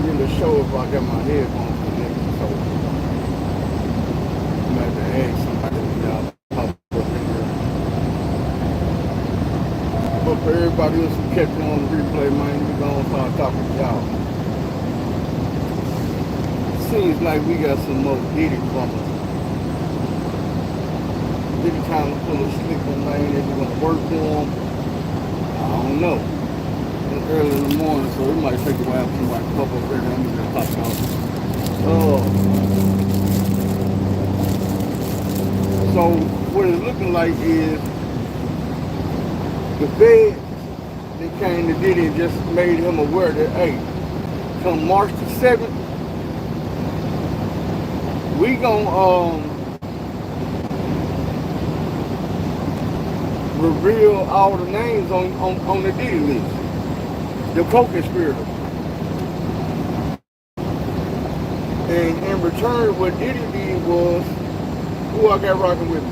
ain't really sure if I got my headphones connected, so I'm gonna have to ask somebody when y'all pop up in here. But for everybody else who catching on the replay, man, we gonna start talking to y'all. Seems like we got some more Diddy Drama. Diddy kind of full of slicker, man. They gonna work for him. I don't know. It's early in the morning, so it might take a while for somebody to pop up there and I'm gonna pop out. So what it's looking like is the feds, they came to Diddy and just made him aware that, hey, come March the 7th, we gonna reveal all the names on the Diddy list, the co-conspirators. And in return, what Diddy did was, who I got rocking with me?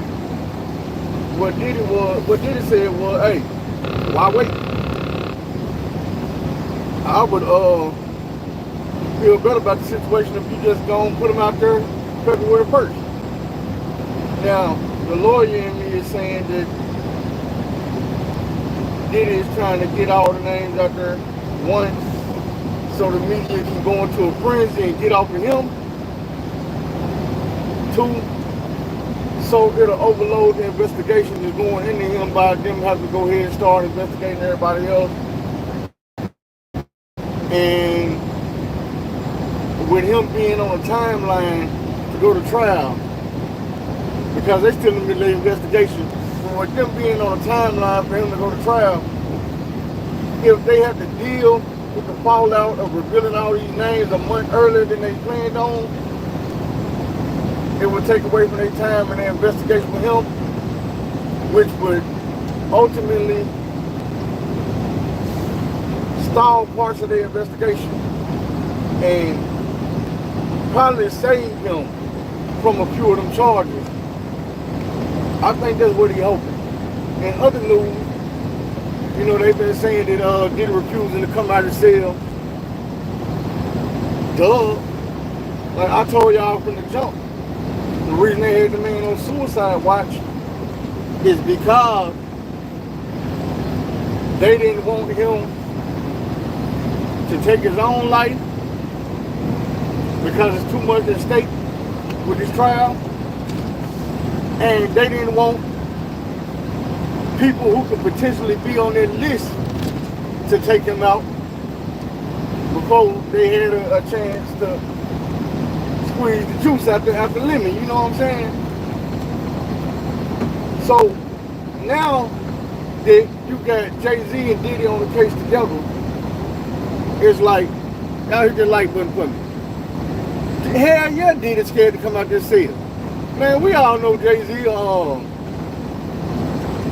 What Diddy said was, hey, why wait? I would feel better about the situation if you just go and put them out there February 1st. Now, the lawyer in me is saying that Diddy is trying to get all the names out there once so the media can go into a frenzy and get off of him. 2, so it'll overload the investigation that's going into him by them having to go ahead and start investigating everybody else. And with him being on a timeline to go to trial, because they're still in the middle of the investigation, but with them being on a timeline for him to go to trial, if they have to deal with the fallout of revealing all these names a month earlier than they planned on, it would take away from their time and their investigation with him, which would ultimately stall parts of their investigation and probably save him from a few of them charges. I think that's what he's hoping. In other news, you know, they've been saying that Diddy refusing to come out of the cell. Duh. Like I told y'all from the jump, the reason they had the man on suicide watch is because they didn't want him to take his own life because it's too much at stake with this trial, and they didn't want people who could potentially be on their list to take him out before they had a chance to squeeze the juice out the lemon, you know what I'm saying? So now that you got Jay-Z and Diddy on the case together, it's like, y'all hit the like button for me. Hell yeah, Diddy scared to come out this cell. Man, we all know Jay-Z,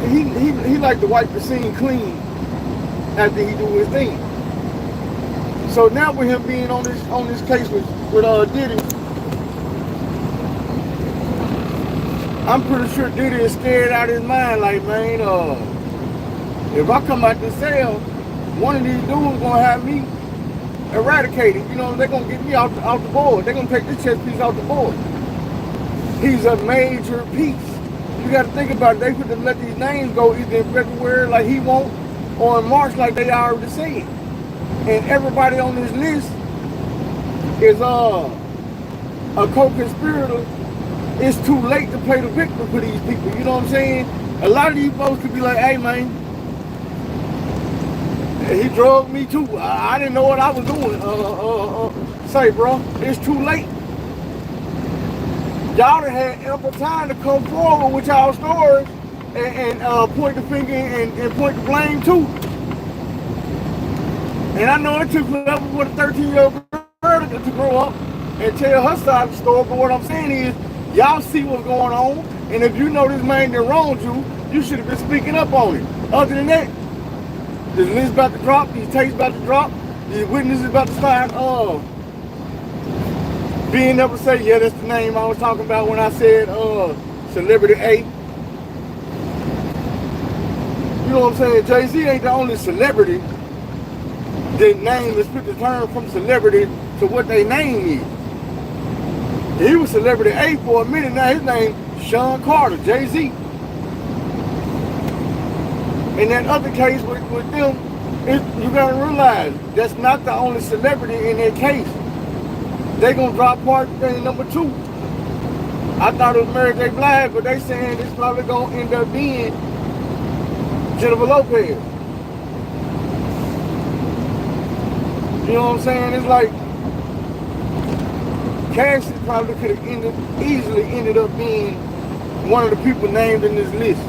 he like to wipe the scene clean after he do his thing. So now with him being on this case with Diddy, I'm pretty sure Diddy is scared out of his mind. Like, man, if I come out this cell, one of these dudes gonna have me eradicated. You know, they're gonna get me out the board. They're gonna take this chess piece out the board. He's a major piece. You got to think about it. They could have let these names go either in February like he won't, or in March like they already said. And everybody on this list is a co-conspirator. It's too late to play the victim for these people. You know what I'm saying? A lot of these folks could be like, hey man, he drugged me too. I didn't know what I was doing. Say, bro, it's too late. Y'all done had ample time to come forward with y'all stories and point the finger and point the blame too. And I know it took forever for a 13-year-old girl to grow up and tell her side of the story, but what I'm saying is, y'all see what's going on, and if you know this man that wronged you, you should have been speaking up on it. Other than that, this list about to drop, these tapes about to drop, these witnesses about to start being able to say, yeah, that's the name I was talking about when I said Celebrity A. You know what I'm saying? Jay-Z ain't the only celebrity that name is put the term from celebrity to what their name is. He was celebrity A for a minute. Now his name Sean Carter, Jay-Z. In that other case with them, you gotta realize that's not the only celebrity in that case. They gonna drop part thing number 2. I thought it was Mary J. Blige, but they saying it's probably gonna end up being Jennifer Lopez. You know what I'm saying? It's like Cassie probably could have easily ended up being one of the people named in this list.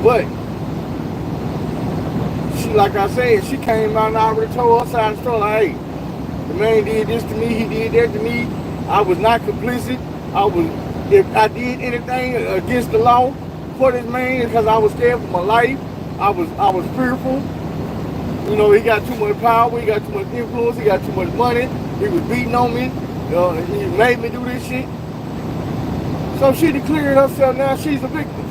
But she, like I said, she came out and I already told her side of the story, like, hey, the man did this to me, he did that to me. I was not complicit. If I did anything against the law for this man, because I was scared for my life. I was fearful. You know, he got too much power, he got too much influence, he got too much money. He was beating on me. He made me do this shit. So she declared herself now she's a victim.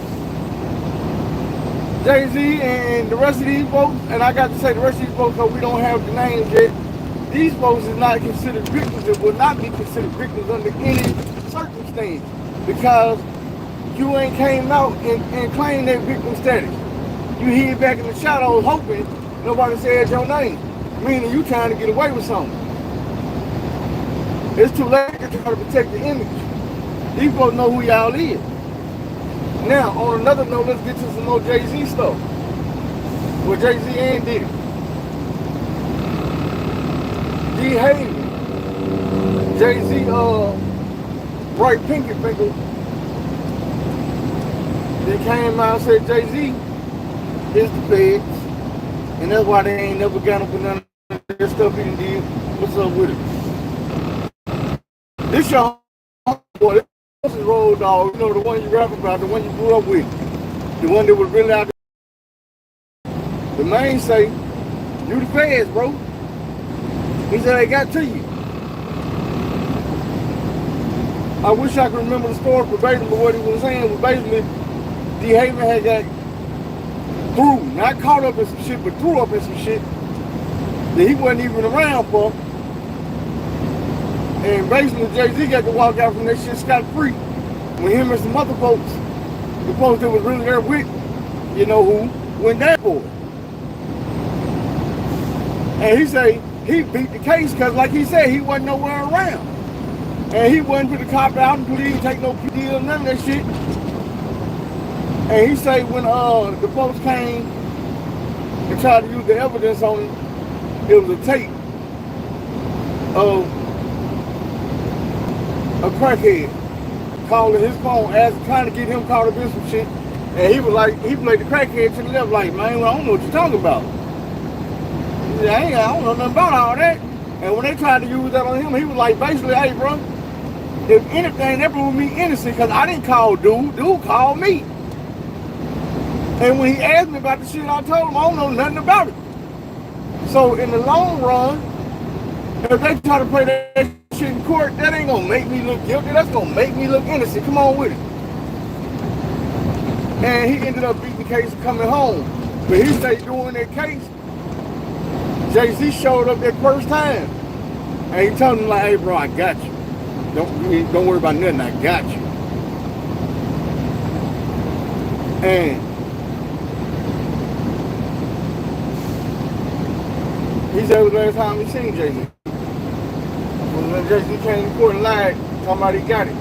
Jay-Z and the rest of these folks, and I got to say the rest of these folks because we don't have the names yet. These folks is not considered victims and will not be considered victims under any circumstance because you ain't came out and claimed that victim status. You hid back in the shadows hoping nobody said your name, meaning you trying to get away with something. It's too late to try to protect the image. These folks know who y'all is. Now, on another note, let's get to some more Jay-Z stuff. With Jay-Z and Diddy. D. Haven, Jay-Z, bright pinky finger, they came out and said Jay-Z is the feds, and that's why they ain't never got up with none of that stuff he did. What's up with it? This your boy, this is Road Dogg, you know, the one you rap about, the one you grew up with, the one that was really out there. The man say, you the feds, bro. He said they got to you. I wish I could remember the story verbatim, but what he was saying was basically D. Haven had got through, not caught up in some shit, but threw up in some shit that he wasn't even around for. And basically Jay-Z got to walk out from that shit scot-free. When him and some other folks, the folks that was really there with, you know who, went down for it. And he say he beat the case because, like he said, he wasn't nowhere around. And he wasn't put the cop out and didn't take no deal, none of that shit. And he say when the folks came and tried to use the evidence on him, it was a tape of a crackhead calling his phone, trying to get him caught up in some shit. And he was like, he played the crackhead to the left, like, man, well, I don't know what you're talking about. He said, I don't know nothing about all that. And when they tried to use that on him, he was like, basically, hey, bro, if anything, that proved me innocent because I didn't call dude called me. And when he asked me about the shit, I told him I don't know nothing about it. So in the long run, if they try to play that shit in court, that ain't gonna make me look guilty. That's gonna make me look innocent. Come on with it. And he ended up beating the case and coming home. But he said during that case, Jay-Z showed up that first time. And he told him like, hey bro, I got you. Don't worry about nothing, I got you. And he said it was the last time he seen Jay-Z. When Jay-Z came to court and lied, talking about he got it.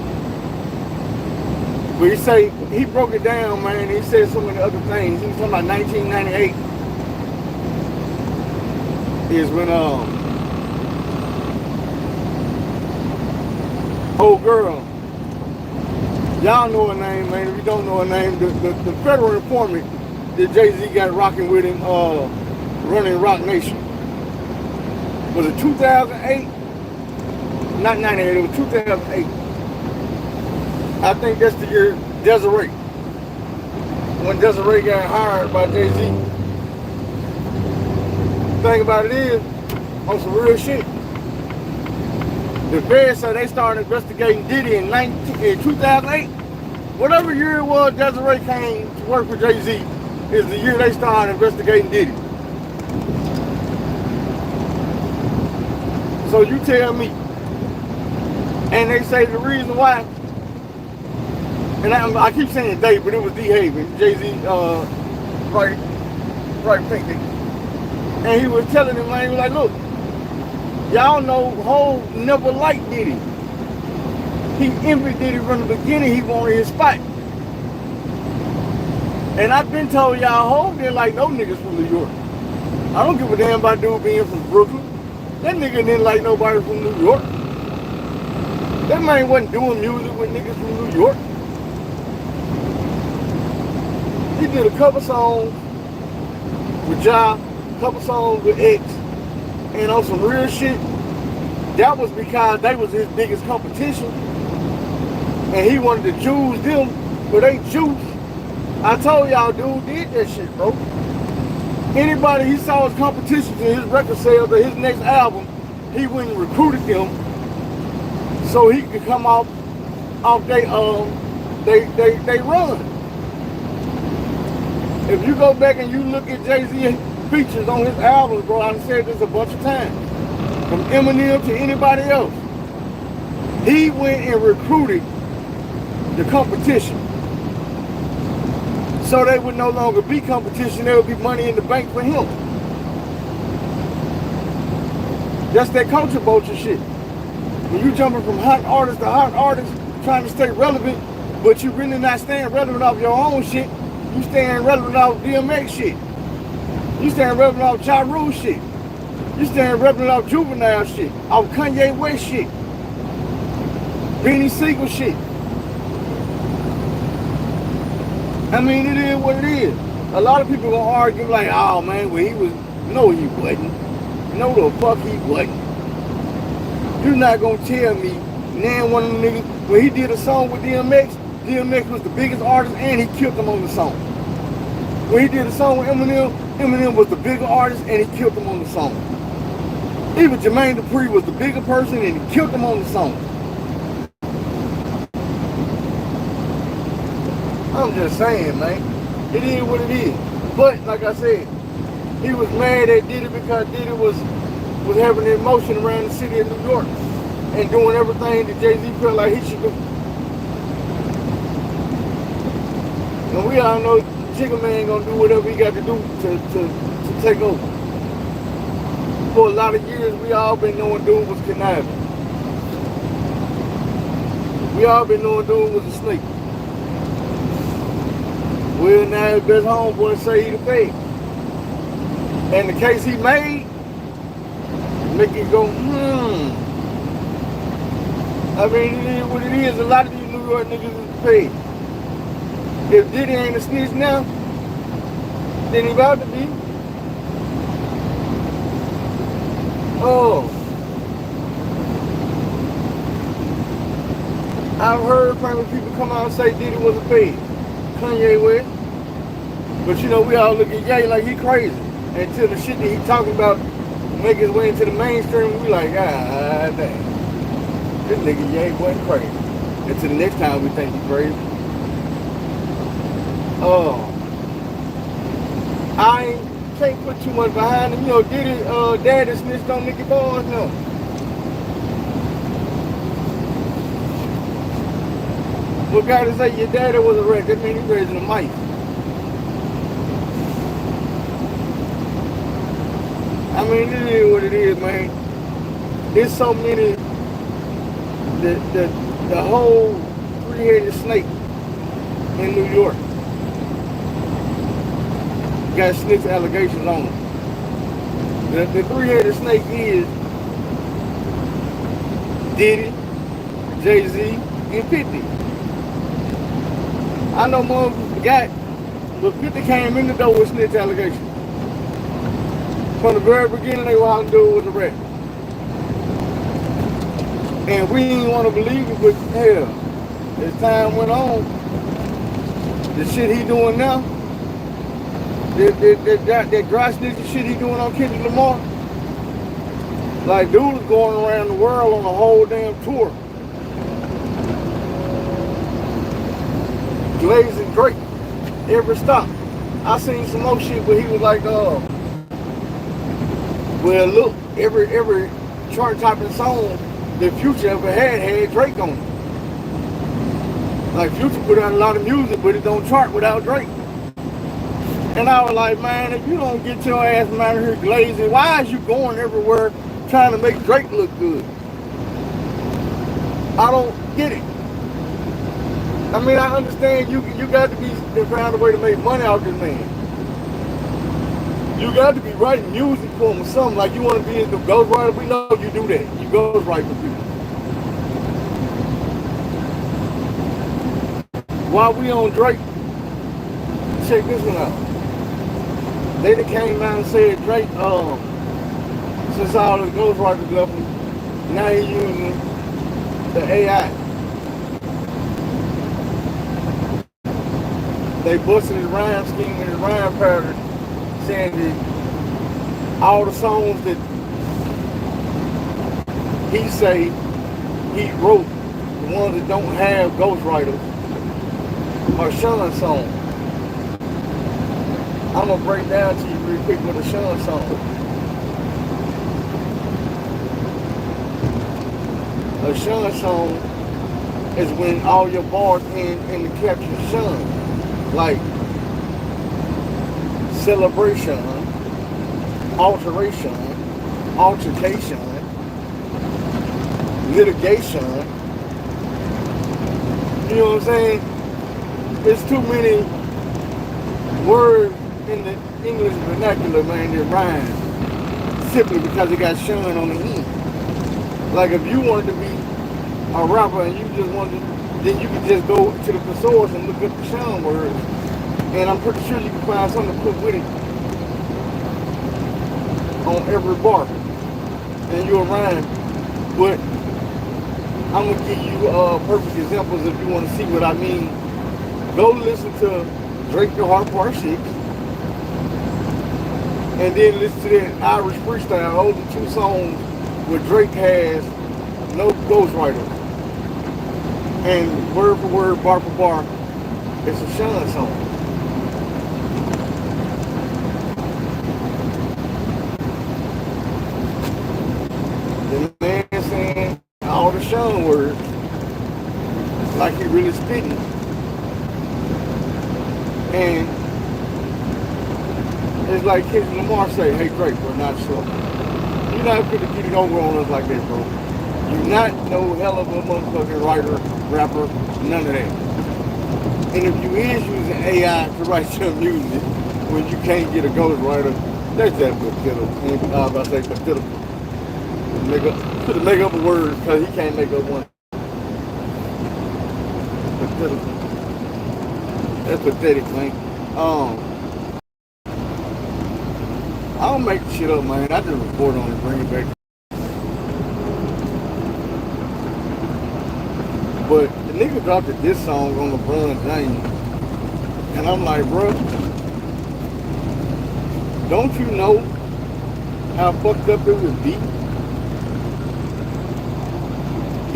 But he say, he broke it down, man, he said so many other things. He was talking about 1998 is when, old girl, y'all know her name, man, if you don't know her name, the federal informant that Jay-Z got rocking with him, running Rock Nation. Was it 2008? Not 98, it was 2008. I think that's the year Desiree. When Desiree got hired by Jay-Z. The thing about it is, on some real shit, the feds said they started investigating Diddy in 2008. Whatever year it was Desiree came to work for Jay-Z is the year they started investigating Diddy. So you tell me. And they say the reason why, and I keep saying they, but it was D. Haven, Jay-Z, right thinking. And he was telling him, man, he was like, look, y'all know Hov never liked Diddy. He envied Diddy from the beginning. He wanted his spot. And I've been told y'all Hov didn't like no niggas from New York. I don't give a damn about dude being from Brooklyn. That nigga didn't like nobody from New York. That man wasn't doing music with niggas from New York. He did a couple songs with Ja, a couple songs with X, and on some real shit, that was because they was his biggest competition. And he wanted to juice them, but they juice. I told y'all, dude did that shit, bro. Anybody he saw as competition to his record sales or his next album, he went and recruited them so he could come off they run. If you go back and you look at Jay-Z features on his albums, bro, I've said this a bunch of times, from Eminem to anybody else, he went and recruited the competition. So they would no longer be competition, there would be money in the bank for him. That's that culture vulture shit. When you jumping from hot artist to hot artist, trying to stay relevant, but you really not staying relevant off your own shit, you staying relevant off DMX shit. You staying relevant off Ja Rule shit. You staying relevant off Juvenile shit, off Kanye West shit, Beanie Siegel shit. I mean, it is what it is. A lot of people gonna argue like, oh man, well he was, no he wasn't. No the fuck he wasn't. You're not gonna tell me, now one of them niggas, when he did a song with DMX, DMX was the biggest artist and he killed him on the song. When he did a song with Eminem, Eminem was the bigger artist and he killed him on the song. Even Jermaine Dupri was the bigger person and he killed him on the song. I'm just saying, man. It is what it is. But like I said, he was mad at Diddy because Diddy was having an emotion around the city of New York and doing everything that Jay-Z felt like he should do. And we all know Jigga Man gonna do whatever he got to do to take over. For a lot of years, we all been knowing dude was conniving. We all been knowing dude was a snake. Well, now his best homeboy say he the fake. And the case he made, make it go, I mean, it is what it is. A lot of these New York niggas is the fake. If Diddy ain't a snitch now, then he about to be. Oh. I've heard plenty of people come out and say Diddy was a fake. Kanye West. But you know, we all look at Ye like he crazy. Until the shit that he talking about make his way into the mainstream, we like, ah, dang. This nigga Ye wasn't crazy. Until the next time we think he's crazy. I can't put too much behind him. You know, Diddy, daddy snitched on Nicky Barnes, no. What guy to say your daddy was a wreck, that means he raising a mice. I mean, it is what it is, man. There's so many, the whole three-headed snake in New York got snitch allegations on him. The three-headed snake is Diddy, Jay-Z, and 50. I know more forgot, but 50 came in the door with snitch allegations. From the very beginning, they were all dude was a wreck. And we didn't want to believe it, but hell, as time went on, the shit he doing now, that dry snitching shit he doing on Kendrick Lamar, like dude is going around the world on a whole damn tour. Glazing Drake, every stop. I seen some more shit where he was like, well look, every chart-topping song that Future ever had Drake on it. Like, Future put out a lot of music, but it don't chart without Drake. And I was like, man, if you don't get your ass out of here glazing, why is you going everywhere trying to make Drake look good? I don't get it. I mean, I understand you got to be find a way to make money out of this man. You got to be writing music for him or something. Like, you want to be a ghostwriter, we know you do that. You ghostwrite for people. While we on Drake, check this one out. They came out and said Drake, since all the ghostwriters left him, now he's using the AI. They busted his rhyme scheme and his rhyme pattern, saying that all the songs that he say he wrote, the ones that don't have ghostwriters, are Sean songs. I'm gonna break down to you real quick with a Sean song. A Sean song is when all your bars in the caption Sean, like celebration, alteration, altercation, litigation. You know what I'm saying? There's too many words in the English vernacular, man, that rhyme simply because it got Sean on the end. Like, if you wanted to be a rapper and you just wanted to, then you could just go to the thesaurus and look up the Sean words, and I'm pretty sure you can find something to put with it on every bar, and you'll rhyme. But I'm gonna give you perfect examples if you want to see what I mean. Go listen to Drake the Heart Part 6, and then listen to that Irish Freestyle. Those are two songs where Drake has no ghostwriter. And word for word, bar for bar, it's a Sean song. The man saying all the Sean words like he really spitting. And it's like Kendrick Lamar say, hey Drake, we're not sure. You're not going to get it over on us like that, bro. You're not no hell of a motherfucking writer, rapper, none of that. And if you is using AI to write your music when you can't get a ghostwriter, that's that pathetic. And I was about to say pathetic. Make up a word because he can't make up one. Pathetic. That's pathetic, man. I don't make shit up, man. I just report on it, bring it back. But the nigga dropped this song on LeBron James, and I'm like, bro, don't you know how fucked up it would be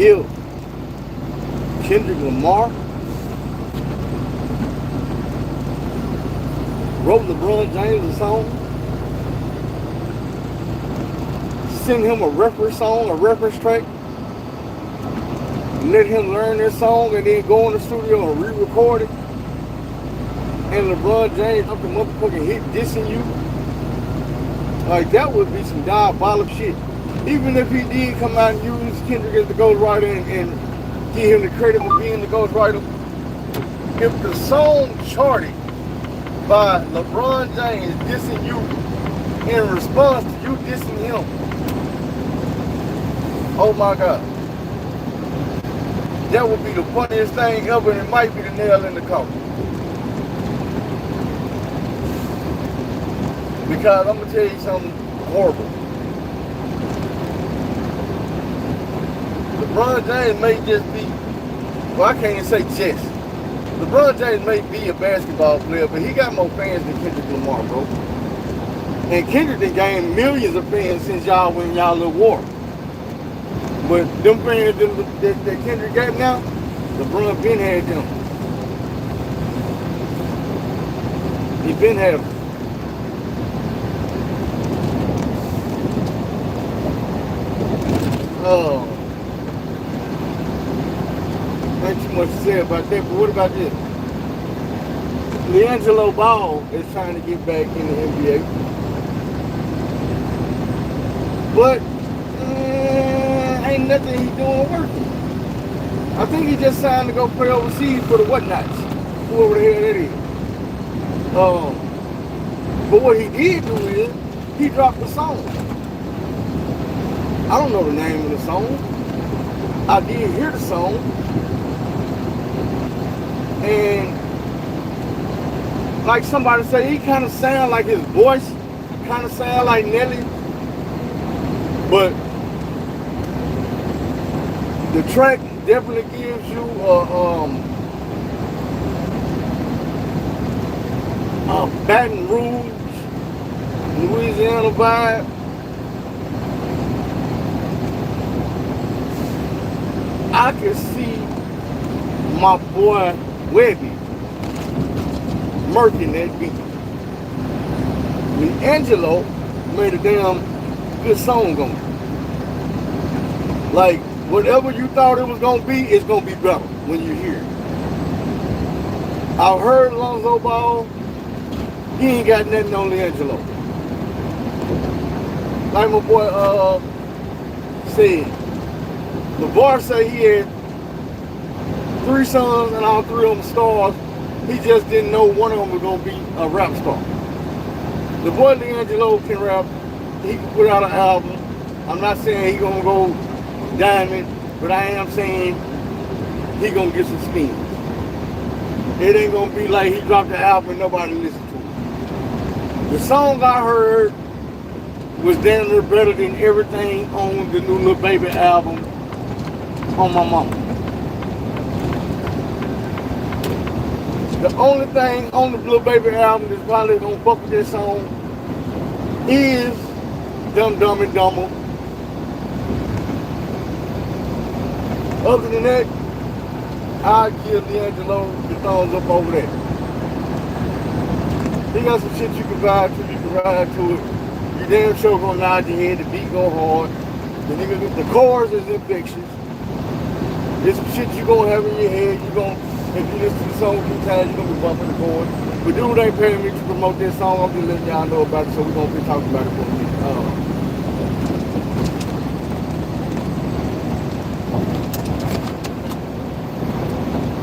if Kendrick Lamar wrote LeBron James a song, send him a reference song, a reference track, let him learn this song, and then go in the studio and re-record it, and LeBron James up the motherfucking hit dissing you? Like, that would be some diabolical shit. Even if he did come out and use Kendrick as the ghostwriter and give him the credit for being the ghostwriter, if the song charted by LeBron James dissing you in response to you dissing him, oh my God. That would be the funniest thing ever, and it might be the nail in the coffin. Because I'm going to tell you something horrible. LeBron James may just be, well, I can't even say just. LeBron James may be a basketball player, but he got more fans than Kendrick Lamar, bro. And Kendrick done gained millions of fans since y'all win y'all little war. But them fans that Kendrick got now, LeBron been had them. He been had them. Ain't too much to say about that, but what about this? Liangelo Ball is trying to get back in the NBA. But ain't nothing he doing working. I think he just signed to go play overseas for the Whatnots, whoever the hell that is. But what he did do is he dropped a song. I don't know the name of the song. I did hear the song, and like somebody said, he kind of sound like his voice kind of sound like Nelly, but the track definitely gives you a Baton Rouge, Louisiana vibe. I can see my boy Webby murking that beat. Liangelo made a damn good song on it. Like, whatever you thought it was gonna be, it's gonna be better when you hear it. I've heard Liangelo Ball, he ain't got nothing on Liangelo. Like my boy said, the bar say he had 3 sons and all 3 of them stars. He just didn't know one of them was gonna be a rap star. The boy Liangelo can rap. He can put out an album. I'm not saying he gonna go diamond, but I am saying he gonna get some spins. It ain't gonna be like he dropped the album and nobody listened to it. The song I heard was damn near better than everything on the new Lil Baby album on my mama. The only thing on the Lil Baby album that's probably gonna fuck with this song is Dumb Dumb and Dumber. Other than that, I'd give Liangelo the thumbs up over there. He got some shit you can vibe to, you can ride to it. You damn sure gonna nod your head, the beat go hard. The chorus is infectious. There's some shit you gonna have in your head. You gonna, if you listen to the song a few times, you're gonna be bumping the chorus. But dude ain't paying me to promote this song. I'm just letting y'all know about it, so we're gonna be talking about it for a minute.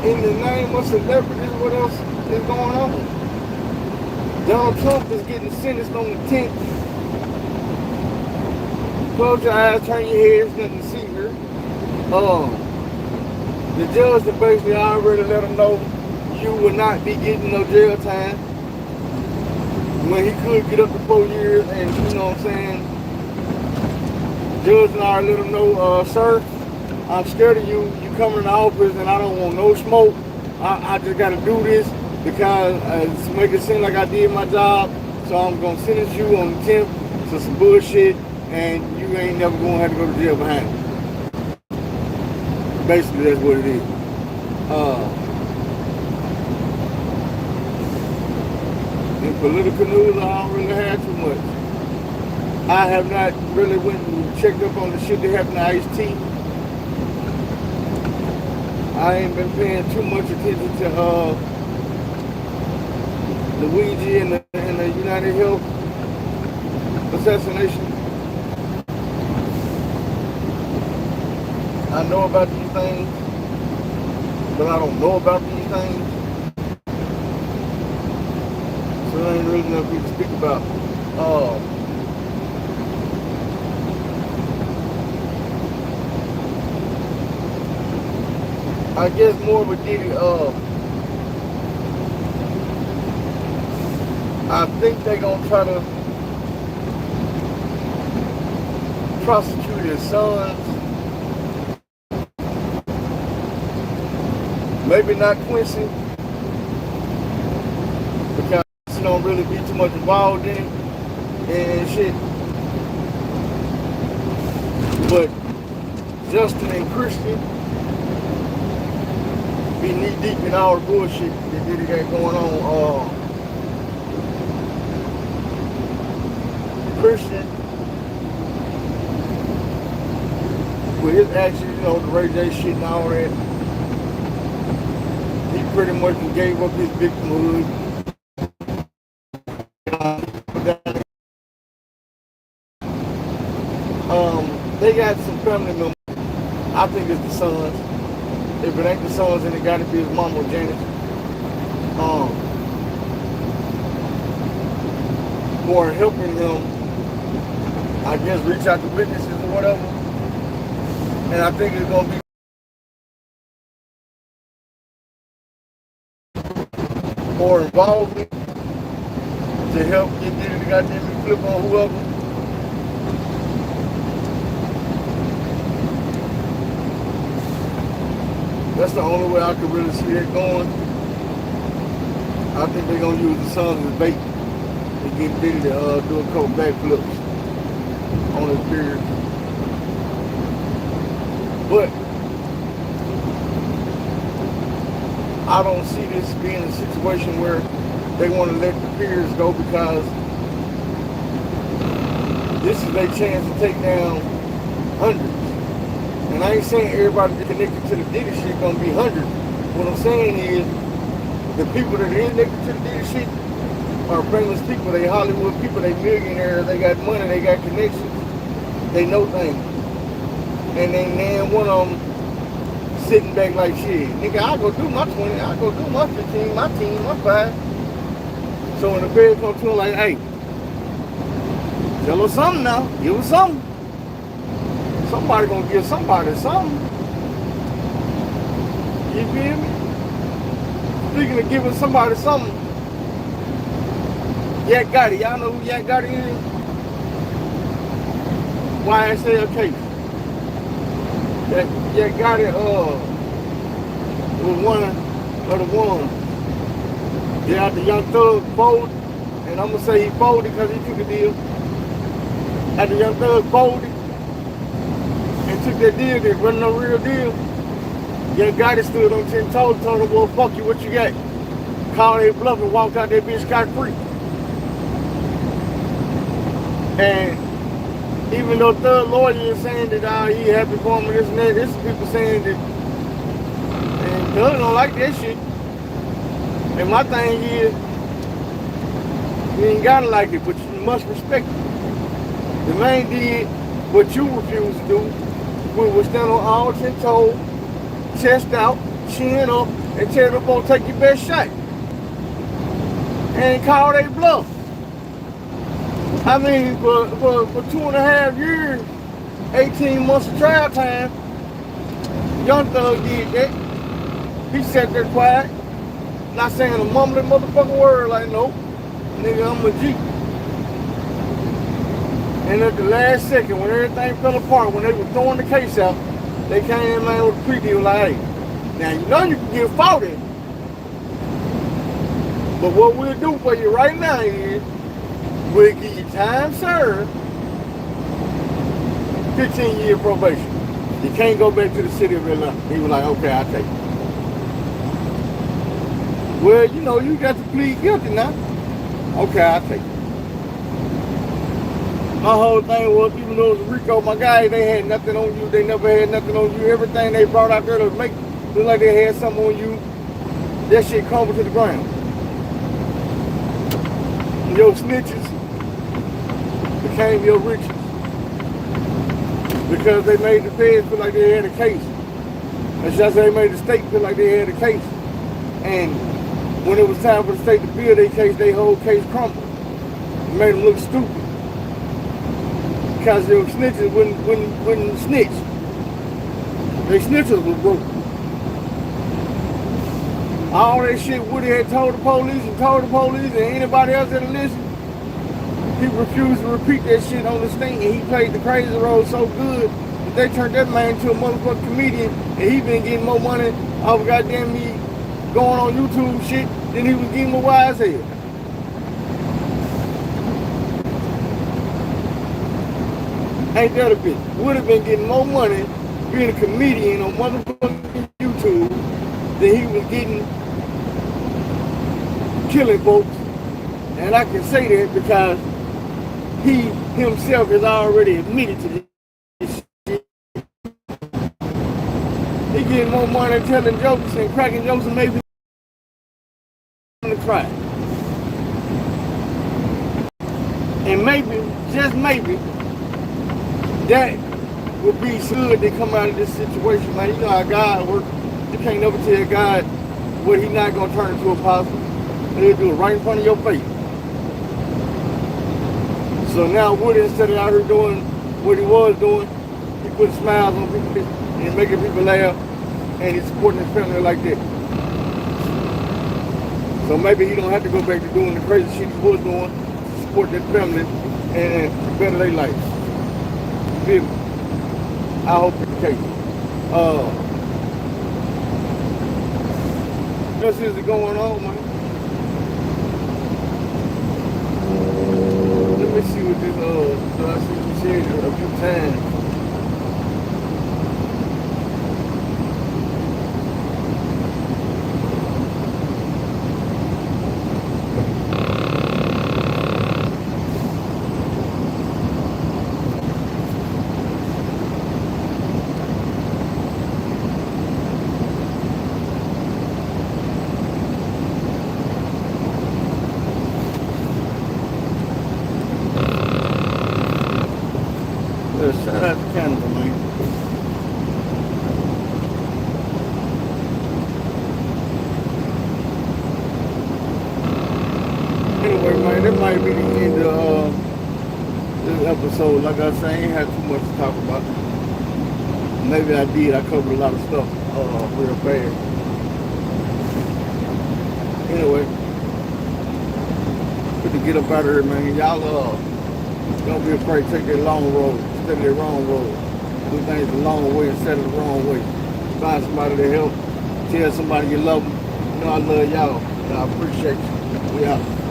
In the name of celebrities, what else is going on? Donald Trump is getting sentenced on the 10th. Close your eyes, turn your head, there's nothing to see here. The judge that basically already let him know you will not be getting no jail time. When he could get up to 4 years, and you know what I'm saying? Judge and I let him know, sir, I'm scared of you. You coming in the office and I don't want no smoke. I just got to do this because to make it seem like I did my job. So I'm going to sentence you on the 10th to some bullshit, and you ain't never going to have to go to jail behind it. Basically, that's what it is. In political news, I don't really have too much. I have not really went and checked up on the shit that happened to Ice-T. I ain't been paying too much attention to Luigi and the United Health assassination. I know about these things, but I don't know about these things. So there ain't really nothing to speak about. I guess more of a Diddy, I think they're gonna try to prosecute his sons. Maybe not Quincy, because he don't really be too much involved in it and shit. But Justin and Christian be knee deep in all the bullshit that Diddy got going on. Christian with his actions, you know, the Ray J shit and all that, he pretty much gave up his victimhood. They got some family members. I think it's the sons. If it ain't the sons, then it gotta be his mama, Janet. For helping him, I guess, reach out to witnesses or whatever. And I think it's gonna be more involvement to help get Diddy to goddamn flip on whoever. That's the only way I could really see it going. I think they're gonna use the sons as bait to get Diddy to do a couple backflips on his beard. But I don't see this being a situation where they want to let the peers go, because this is their chance to take down hundreds. And I ain't saying everybody connected to the Diddy shit gonna be hundreds. What I'm saying is the people that are connected to the Diddy shit are famous people. They Hollywood people, they millionaires, they got money, they got connections, they know things. And then one of them sitting back like, shit, nigga, I'll go do my 20, I'll go do my 15, my 10, my 5. So when the feds come to him like, hey, tell us something now, give us something. Somebody gonna give somebody something. You feel me? Speaking of giving somebody something, Yak Gotti, y'all know who Yak Gotti is? YSL case. Yak Gotti was one of the ones. Yeah, the Young Thug folded, and I'm gonna say he folded because he took a deal. After Young Thug folded and took that deal, that wasn't no real deal, Yak Gotti stood on 10 toes, told him, well, fuck you, what you got? Called their bluff and walked out that bitch scot-free. And even though Thug lawyer is saying that he happy for him and this and that, there's people saying that, and Thug don't like that shit. And my thing is, you ain't gotta like it, but you must respect it. The man did what you refused to do, which was stand on all 10 toes, chest out, chin up, and tell them folks take your best shot. And call they bluff. I mean, for 2.5 years, 18 months of trial time, Young Thug did that. He sat there quiet, not saying a mumbling motherfucking word, like, nope, nigga, I'm a G. And at the last second, when everything fell apart, when they were throwing the case out, they came in, man, with a plea deal like, hey, now you know you can get faulty, but what we'll do for you right now is, we'll give you time served, 15-year probation. You can't go back to the city of Atlanta. He was like, okay, I'll take it. Well, you know, you got to plead guilty now. Okay, I'll take it. My whole thing was, even though it was Rico, my guy, they had nothing on you. They never had nothing on you. Everything they brought out there to make look like they had something on you, that shit crumbled to the ground. Your snitches became your riches because they made the feds feel like they had a case. That's just they made the state feel like they had a case. And when it was time for the state to build their case, their whole case crumbled. It made them look stupid because your snitches wouldn't snitch. Their snitches was broke. All that shit Woody had told the police and anybody else that listened, he refused to repeat that shit on the sting, and he played the crazy role so good that they turned that man into a motherfucking comedian, and he been getting more money off of goddamn me going on YouTube shit than he was getting with wise head. Ain't that a bitch? Would have been getting more money being a comedian on motherfucking YouTube than he was getting killing folks. And I can say that because he himself has already admitted to this shit. someone that telling jokes and cracking jokes and maybe to cry. And maybe, just maybe, that would be good to come out of this situation, man. You know how God works. You can't never tell God what He's not gonna turn into a positive. He'll do it right in front of your face. So now Woody, instead of out here doing what he was doing, he put smiles on people and making people laugh, and he's supporting his family like that. So maybe he don't have to go back to doing the crazy shit he was doing to support their family and better their life. You feel me? I hope it's the case. What is going on, man? Let me see what this, so I see you said it a few times. Shout out to Canada, man. Anyway, man, that might be the end of this episode. Like I said, I ain't had too much to talk about. Maybe I did. I covered a lot of stuff real bad. Anyway, good to get up out of here, man. Y'all don't be afraid to take that long road. Instead of the wrong road. Do things the long way instead of the wrong way. Find somebody to help. Tell somebody you love them. You know I love y'all. I appreciate you. We out.